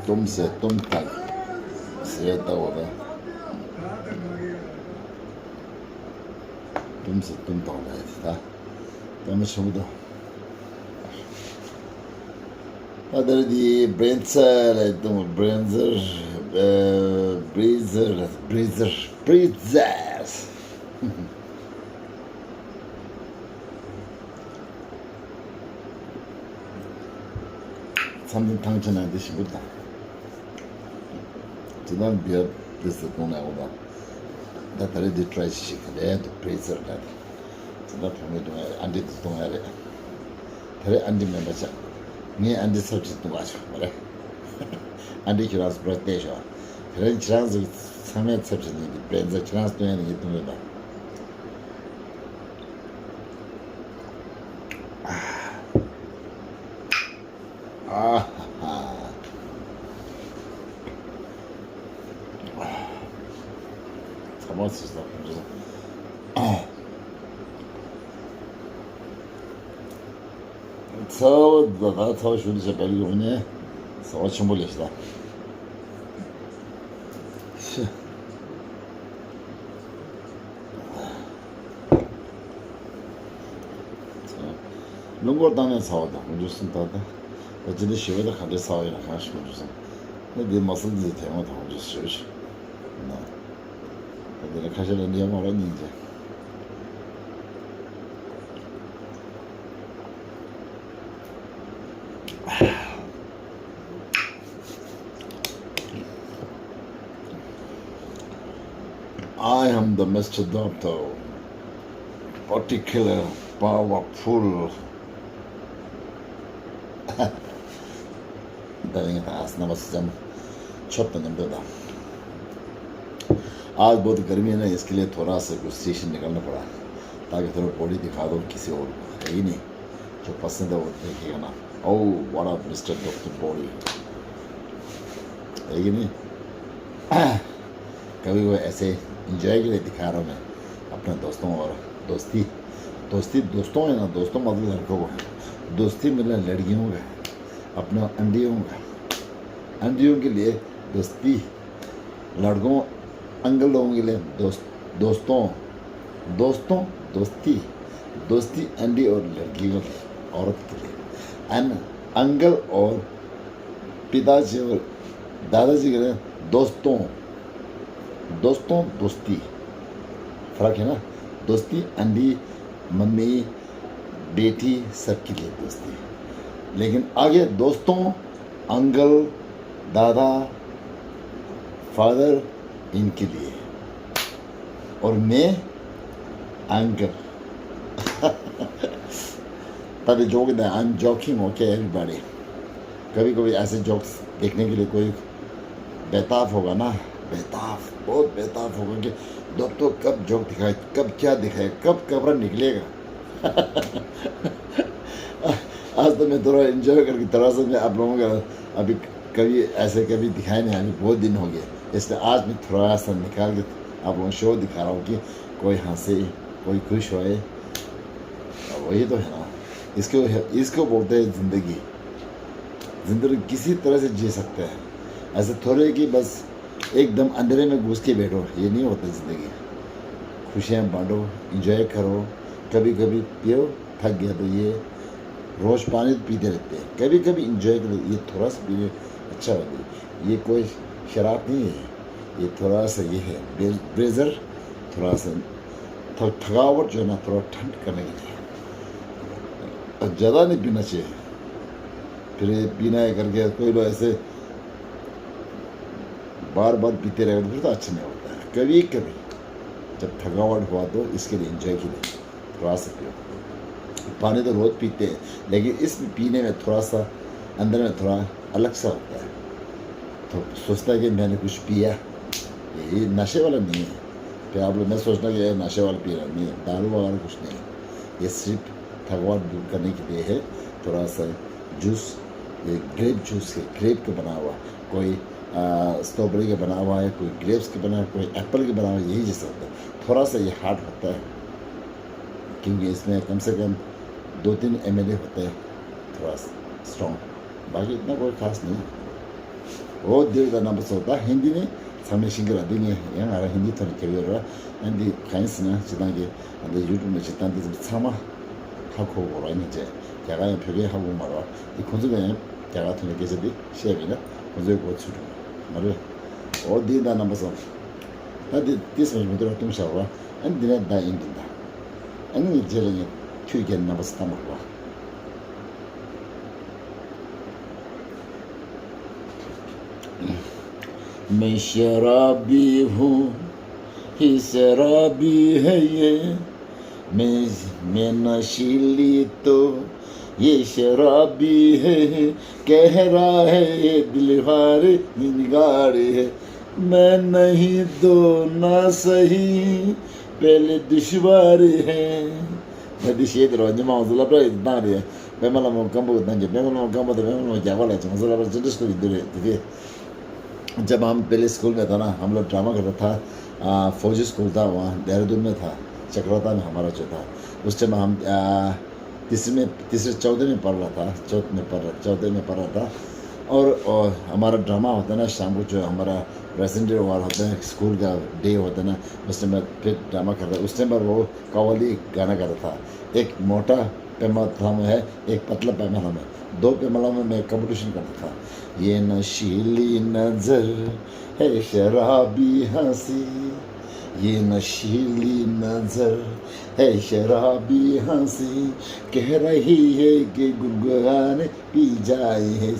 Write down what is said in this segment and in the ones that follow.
तुमसे तुम तक श्वेता होगा तुमसे तुम तक होगा था तुम शुद्ध अदर दी ब्रेंसर तुम ब्रेंसर ब्रीजर something functional this good 지난 비어 this 공나 오다 다 다르디 트라이 시크레 또 프레서 다 지난 평에 동 안디 동아래 다른 안디 멤버자 니 안디 서치 또 가죠 그래 안디 키라스 브라테셔 그런 지난즈 상에 서치니 브랜드 지난스 도에는 이 동네다 잡았었어. 그래서 더 쉬운데 빨리 오네. 서치 몰랐다. 롱고단에 사와다. 무슨다다. 어제도 쉬어다 가게 사와이나 가시고 무슨. 근데 마슬디 대마 다 오지 쉬시. 나. 근데 가셔는 니 말은 이제. I am the Mr. Doctor, particular, powerful. दाएंगे तो आसना बस जम छोटा नंबर दा आज बहुत गर्मी है ना इसके लिए थोड़ा सा कुछ स्टेशन निकलना पड़ा ताकि थोड़ा बॉडी दिखा दो किसी और है ही नहीं जो पसंद है वो देखेगा ना oh what up mister doctor body है ही नहीं कभी वो ऐसे इंजॉय के लिए दिखा रहा हूँ मैं अपने दोस्तों और दोस्ती दोस्तों है ना दोस्तों मतलब लड़कों को दोस्ती मतलब लड़कियों का अपने अंडियों के लिए दोस्ती लड़कों अंकल लोगों के लिए दोस्तों दोस्ती अंडी और लड़कियों के औरत के लिए अंकल और पिताजी और दादाजी के लिए दोस्ती फर्क है ना दोस्ती अंडी मम्मी बेटी सबके लिए दोस्ती लेकिन आगे दोस्तों अंकल दादा फादर इनके लिए और मैं अंकल तभी joke I am joking okay everybody कभी कभी ऐसे जोक्स देखने के लिए कोई बेताब होगा ना बहुत बेताब होगा कि दोस्तों कब जोक दिखाए कब क्या दिखाए कब कमरा निकलेगा आज तो मैं थोड़ा एंजॉय करके थोड़ा सा मैं आप लोगों का अभी कभी ऐसे कभी दिखाए नहीं अभी बहुत दिन हो गए इसलिए आज मैं थोड़ा सा निकाल के आप लोगों को शो दिखा रहा हूँ कि कोई हंसे कोई खुश होए वही तो है ना इसको बोलते हैं ज़िंदगी किसी तरह से जी सकते हैं ऐसे थोड़े कि बस एकदम अंधेरे में घुस के बैठो ये नहीं होता ज़िंदगी खुशियाँ बांटो इंजॉय करो कभी कभी पियो थक गया तो ये रोज़ पानी पीते रहते हैं कभी कभी इंजॉय करो ये थोड़ा सा पीने अच्छा होता है ये कोई शराब नहीं है ये थोड़ा सा ये है ब्रेजर थोड़ा सा थकावट जो है ना थोड़ा ठंड करने के लिए और ज़्यादा नहीं पीना चाहिए फिर पीना है करके कोई लोग ऐसे बार बार पीते रहे तो फिर तो अच्छा नहीं होता है कभी कभी जब थकावट हुआ तो इसके लिए इंजॉय के लिए थोड़ा सा पियो पानी तो रोज़ पीते हैं लेकिन इस पीने में थोड़ा सा अंदर में थोड़ा अलग सा होता है तो सोचता है कि मैंने कुछ पिया ये नशे वाला नहीं है फिर आप लोग मैं सोचना कि ये नशे वाला पी रहा नहीं है दारू वगैरह कुछ नहीं है ये सिर्फ थकावट दूर करने के लिए है थोड़ा सा जूस ये ग्रेप जूस है ग्रेप का बना हुआ कोई स्ट्रॉबेरी का बना हुआ है कोई ग्रेप्स का बना हुआ कोई एप्पल का बना हुआ यही जैसा होता है थोड़ा सा ये हार्ड होता है क्योंकि इसमें कम से कम 2-3 ml होते हैं थोड़ा स्ट्रॉन्ग, बाकी इतना कोई खास नहीं है। वो देर दा नंबर होता है हिंदी में सामने शिंगर देंगे यहाँ आ रहा हिंदी थोड़ी कभी रहा हिंदी खाइंस ना चिता के अंदर यूट्यूब में चिता के सामा 하고 오라니 이제 제가 표기하고 말아 이 건조에 제가 같은 게 계속 시험이나 건조에 고추로 말을 어디다 남아서 나도 디스면 못들어 동샤와 안디나 다 인긴다 아니 이제는 튀게 남아서 다 먹어 मैं शराबी हूँ ही शराबी है ये मैं नशीली तो ये शराबी है कह रहा है ये दिलवार निगारे है मैं नहीं दो ना सही पहले दुश्वार है मैं शेद रो जमा उजला पर इतना रे मैं मला मो कंबो दंजे मैं मला कंबो दे मैं मला जावा लाच उजला पर जस्ट को इधर देखिए जब हम पहले स्कूल में था ना हम लोग ड्रामा करता था फौजी स्कूल था वहाँ देहरादून में था चक्रवाता में हमारा जो था उस टाइम हम तीसरे चौथे में पढ़ रहा था चौथे में पढ़ रहा था और हमारा ड्रामा होता है ना शाम को जो हमारा प्रेजेंटेड वाला होता है स्कूल का डे होता है ना उस टाइम फिर ड्रामा करता है उस टाइम पर वो कव्वाली गाना करता था एक मोटा पैमाना में है एक पतला पैमाना में 2 पैमाना में मैं कंपटीशन करता था ये नशीली नजर है शराबी हंसी ये नशीली नजर है शराबी हंसी कह रही है कि गुनगुनाने पी जाए है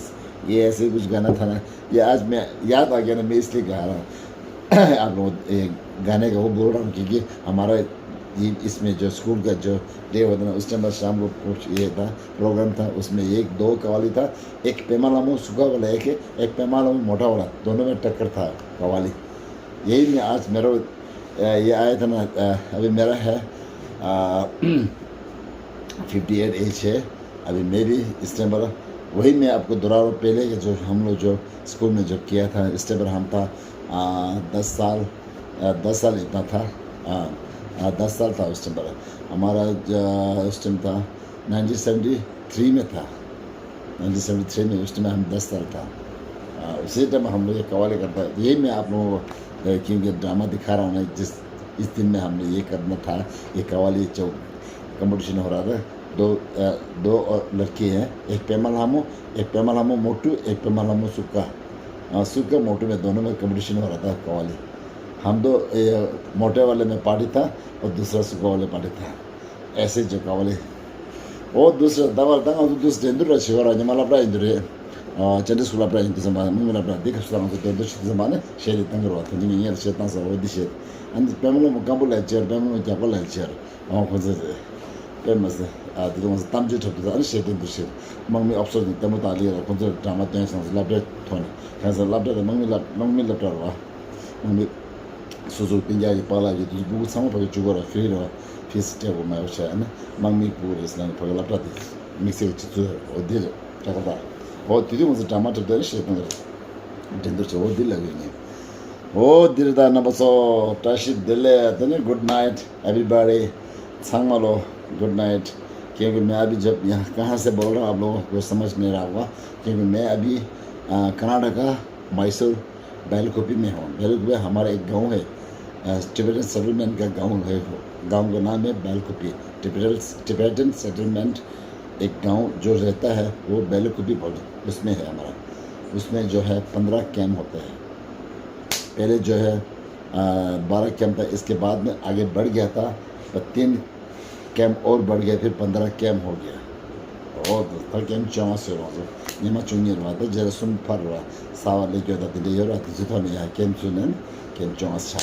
ये ऐसे कुछ गाना था ना ये आज मैं याद आ गया ना मैं इसलिए गा रहा हूँ आप लोग गाने का वो बोल रहा हूँ क्योंकि हमारा ये इसमें जो स्कूल का जो डे होता ना उस टाइम पर शाम को कुछ ये था प्रोग्राम था उसमें 1-2 कव्वाली था एक पैमाना सूखा वाला एक पैमाना मोटा वाला दोनों में टक्कर था कव्वाली यही मैं आज मेरा ये आया था ना अभी मेरा है 58 एज है अभी मैं भी इस टाइम पर वही मैं आपको दोहरा रहा हूँ पहले के जो हम लोग जो स्कूल में जो किया था इस टाइम पर हम था 10 साल इतना था 10 साल था उस टाइम पर हमारा उस टाइम था 1973 में था 1973 में उस टाइम हम 10 साल था उसी टाइम हम लोग ये कव्वाली करता है यही मैं आप लोगों को क्योंकि ड्रामा दिखा रहा हूँ ना जिस इस दिन में हमने ये करना था ये कव्वाली जो कंपटीशन हो रहा था दो और लड़की हैं एक पेमलामो मोटू एक पेमलामो सुक्का मोटू में दोनों में कंपटीशन हो रहा था कव्वाली हम दो मोटे वाले में पार्टी था और दूसरा सुक्का वाले पार्टी था ऐसे जो कव्वाली वो दूसरा दवा तंग दूसरे इंदुर शिवरा जमाला प्रा इंदुर चंद्र स्कूल प्रा इंदुर जमाने मुंगला प्रा दिख सुला को दो जमाने शेरी तंग रो था जिन ये शेतान सा वो दिशे अंद पेमलो कंबुल चेयर पेमलो जापल चेयर और खोजे पेमस दिलो मस तमजे ठप था शेतिन दुशे मंगमी ऑप्शन तमो ताली रो खोजे ड्रामा टेंस लाब्रे थोन खासा लाब्रे मंगमी लाब्रा रो मंगमी सुसु पिंजा ये पाला ये बुक सामो पगे जुगोरा फ्रीरो फिस टेबल में होता है ना मंगमी पूरे इसलिए पगे लाब्रा मिक्स चितु और दिल टकदा और तिदी मुझे टमाटर दे शेतन टेंडर से वो दिल लगेंगे ओ दिलदा नबसो टाशी दिले तने गुड नाइट एवरीबॉडी सांगमालो गुड नाइट क्योंकि मैं अभी जब यहाँ कहाँ से बोल रहा हूँ आप लोगों को समझ नहीं रहा होगा क्योंकि मैं अभी कर्नाटका मैसूर बैलकुपी में हूँ बैलकुपी हमारा एक गांव है टिबेटन सेटलमेंट का गांव है गांव का नाम है बैलकुपी टिबेटन सेटलमेंट एक गांव जो रहता है वो बैलकुपी बोल उसमें है हमारा उसमें जो है 15 कैंप होते हैं पहले जो है 12 कैंप था इसके बाद में आगे बढ़ गया था 3 कैंप और बढ़ गया फिर 15 कैंप हो गया और था कैंप चौवा से रहा निमा चुंगी रहा था जरा सुन फर रहा सावा लेके होता दिल्ली हो रहा था जितना नहीं है कैंप सुनन कैंप चौवा से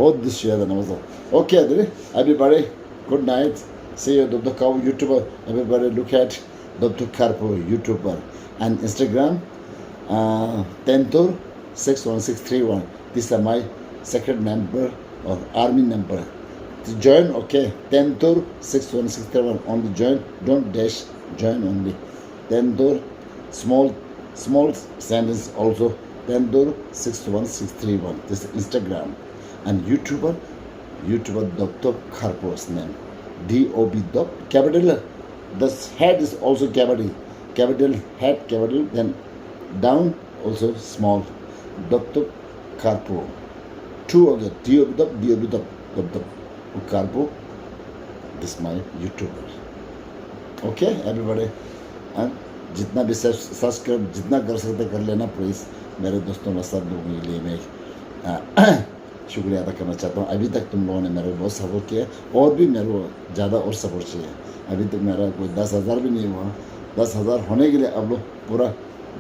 और दिस शेयर द नमस्ते okay अदरे everybody good night see you Dr. Cow YouTuber everybody look at Dr. Karpo YouTuber and Instagram Tentur 61631 these are my secret number or army number to join okay Tentur 61631 only join don't dash join only Tentur small sentence also Tentur 61631 this is Instagram and YouTuber YouTuber Dr. Karpo's name. D-O-B, capital. The head is also capital head, capital, then down also small. Dr. Karpo. Two again. D-O-B, Dr. Karpo. This is my YouTuber. Okay, everybody. And जितना भी subscribe जितना कर सकते कर लेना please. मेरे दोस्तों व सब लोगों के लिए मैं शुक्रिया अदा करना चाहता हूँ. अभी तक तुम लोगों ने मेरे बहुत सपोर्ट किया और भी मेरे को ज़्यादा और सपोर्ट चाहिए. अभी तक मेरा कोई 10,000 भी नहीं हुआ. 10,000 होने के लिए आप लोग पूरा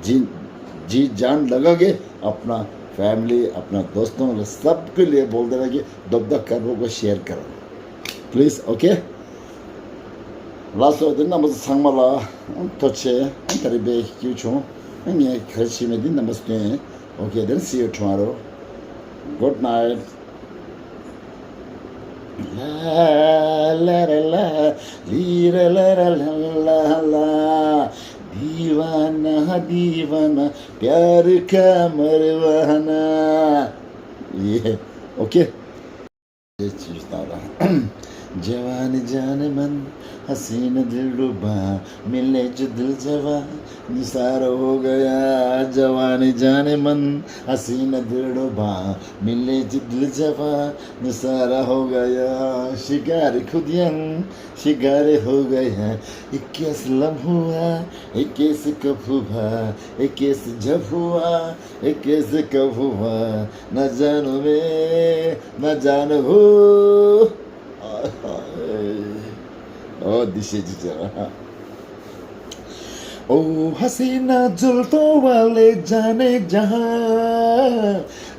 जी जान लगा के अपना फैमिली अपना दोस्तों सबके लिए बोल देना कि दब करो को शेयर करो please. Okay. Last of the numbers Sangmala, Toche, Taribe, Kyucho, and yeah, Krishimedi numbers. Okay, then see you tomorrow. Good night. La la la la, la la la la la, दीवाना दीवाना प्यार का मरवाना. ये okay. ये चीज तारा जवान जान मन हसीन दिलरुबा मिले जो दिल जवा निसार हो गया. जवान जान मन हसीन दिलरुबा मिले जो दिल जवा निसारा हो गया. शिकार खुदियन शिकार हो गया. 21 लम्ह हुआ 21 कब हुआ 21 जब हुआ 21 कब हुआ न जानो मैं न जानो हो. Oh, this is ओ हसीना जुल्फों वाले जाने जहां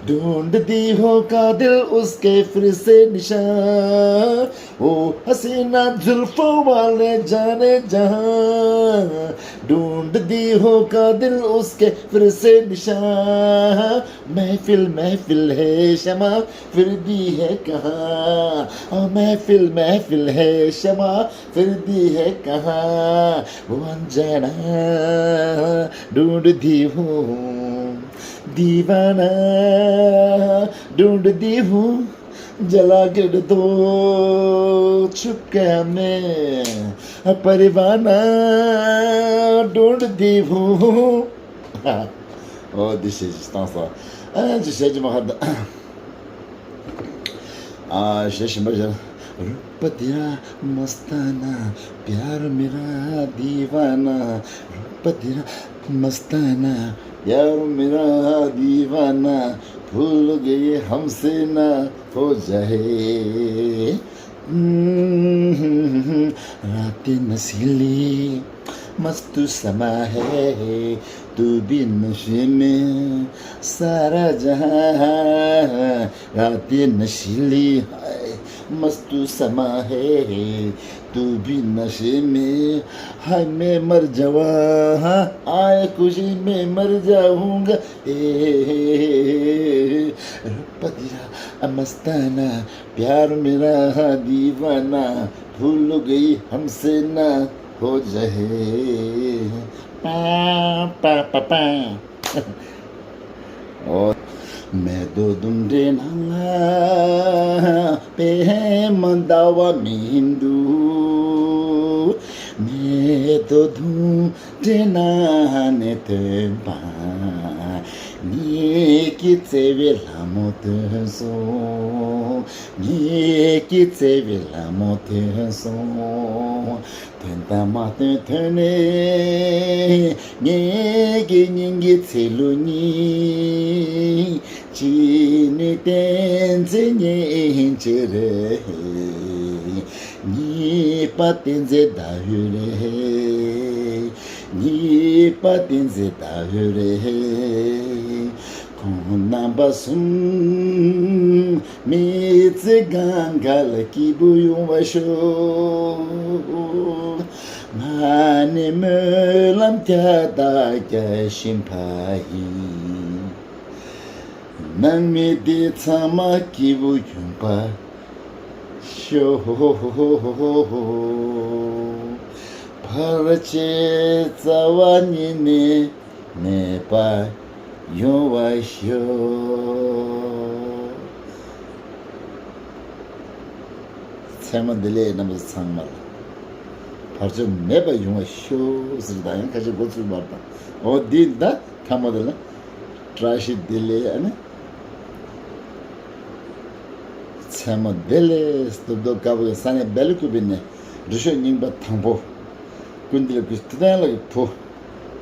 ढूंढती हो का दिल उसके फिर से निशान. ओ हसीना जुल्फों वाले जाने जहां ढूंढती हो का दिल उसके फिर से निशान. महफिल महफिल है शमा फिर दी है कहाँ. महफिल है शमा फिर दी है कहाँ. वो अनजाना ढूंढती हूँ दीवाना ढूंढती हूँ जला कर दो छुपका मैं परवाना ढूंढती हूँ. Oh, this is stanza. Just said my head. शेष मर्जन रूप तेरा मस्ताना प्यार मेरा दीवाना. रूप तेरा मस्ताना प्यार मेरा दीवाना. भूल गए हमसे ना हो जाए. रातें नशीली मस्त समा है तू भी नशे में सारा जहां. रातें नशीली है मस्त समा है तू भी नशे में. हाय मैं मर जावा आए खुशी में मर जाऊंगा. रूपतिया मस्ताना प्यार मेरा दीवाना. भूल गई हमसे ना हो जाए. पा पा पा पा. और मैं दो दुंडे नाला पे है मंदावा मिंदू. मैं तो धूटे नाने ते पा ni kitse vela mote so ni kitse vela mote so tenta mate tene ni giningi tseluni chini tenze nyenjere ni patenze dahure ni patenze dahure kona basum mitse gangal kibuyu washo mane melam tiada kashimpai namidi tsama kibuyu pa sho Parache tsawani ne pa yo wa sho 세마 딜레 남자 상말 벌써 매번 용어 쇼스다인 같이 고수 말다 어디다 타모들 트라시 딜레 아니 세마 딜레 스톱도 가고 산에 벨쿠빈네 루쇼닝바 탕보 군들 비스트다라고 포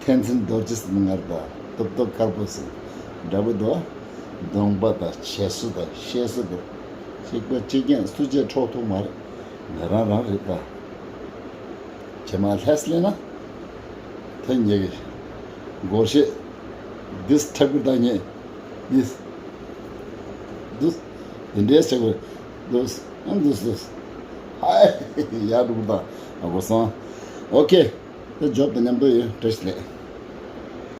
텐션 도지스 능가다 똑똑 가보스 다보도 동바다 체수다 셰스도 시고 지겐 수제 초토 말 나라라니까 제말 했으나 된 얘기 고시 this 타구다니 this 인데스고 this and this 하이 야루다 아고서 오케이 그 job the number test